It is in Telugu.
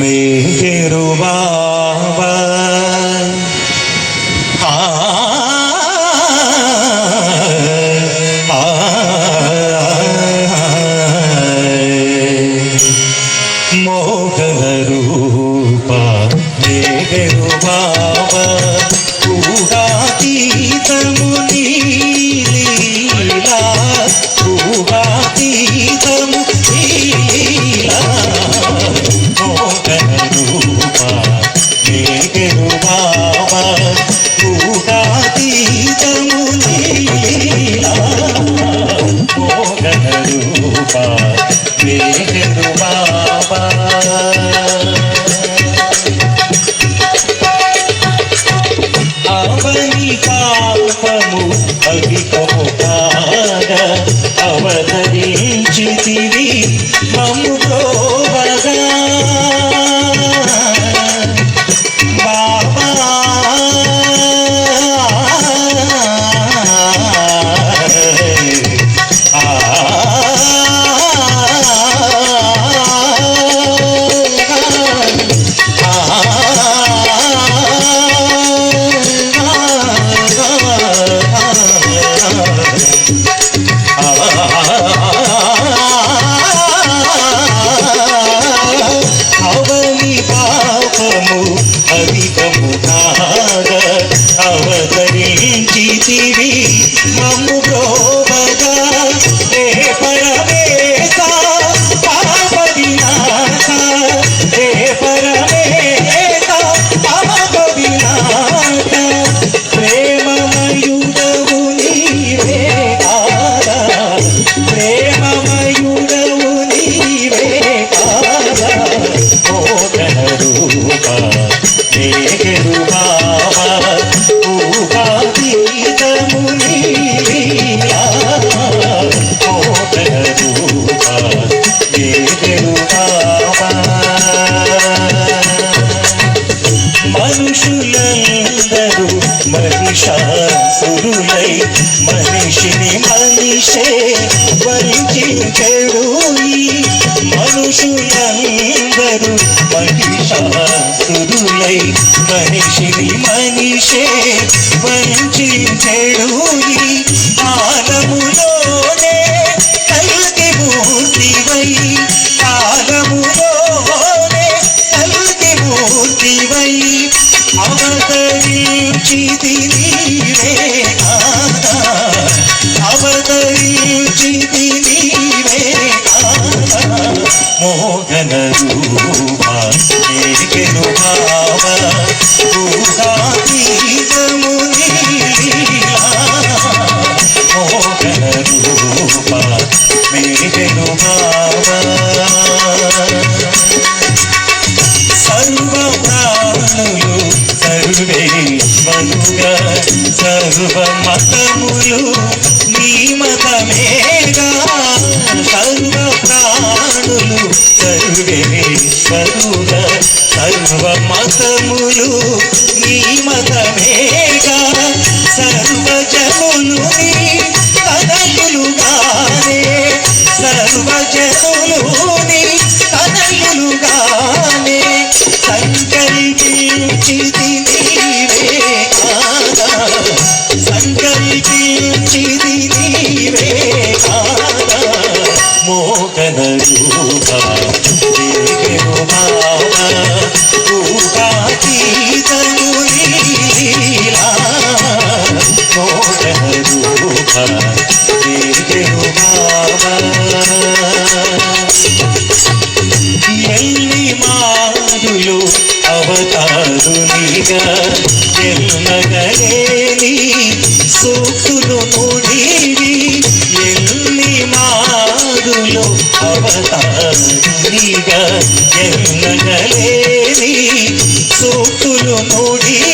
मेहरुबाबा मोहन रूपा मेहरुबाबा ऊहातीतमु नी लीला ऊहातीतमु नी लीला मोहन रूपा मेहरुबाबा ऊहातीतमु नी लीला मोहन रूपा मेहरुबाबा అవని పాపము అధికము కాగా అవతరించితివి మమ్ము ప్రోవగా బాబా అవని పాపము అధికము కాగా అవతరించితివి మమ్ము ప్రోవగా హే పరమేశ పాప వినాశ హే పరమేశ పాప వినాశ ప్రేమమయుడవు నీవే కాదా ప్రేమమయుడవు నీవే కాదా మోహన రూప మేఘరుబాబా ఊహాతీతము నీ లీలా మోహన రూప మేఘరుబాబా మనుషులందరూ మహిషాసురులై మనిషిని మనిషే వంచెడు మనుషులందరూ మహిషాసురులై మనిషిని మనిషే వంచెడు కాలములోనే కల్కి మూర్తివై కాలములోనే కల్కి మూర్తివై అవతరించితి నీవే కాదా అవతరించితి నీవే కాదా మోహన రూప మేఘరుబాబా ఊహాతీతము నీ లీలా మోహన రూప మేఘరుబాబా సర్వ ప్రాణులు సర్వేశ్వరుగా సర్వ మతములు నీ మతమేగా సర్వ ప్రాణులు సర్వేశ్వరుగా సర్వ మతములు నీ మతమేగా సర్వ జనులు నీ తనయులుగానే సర్వ జనులు నీ తనయులుగానే సంకల్పించితి నీవే కాదా సంకల్పించితి నీవే కాదా మోహన రూప మేఘరుబాబా ఊహాతీతము నీ లీలా మోహన రూప మేఘరుబాబా ఎల్లి మారులు అవతారునిగా ఎల్లగలేని సూక్తులు నుడివి ఎల్లి మారులు అవతారునిగా ఎల్లగలేని సూక్తులు నుడివి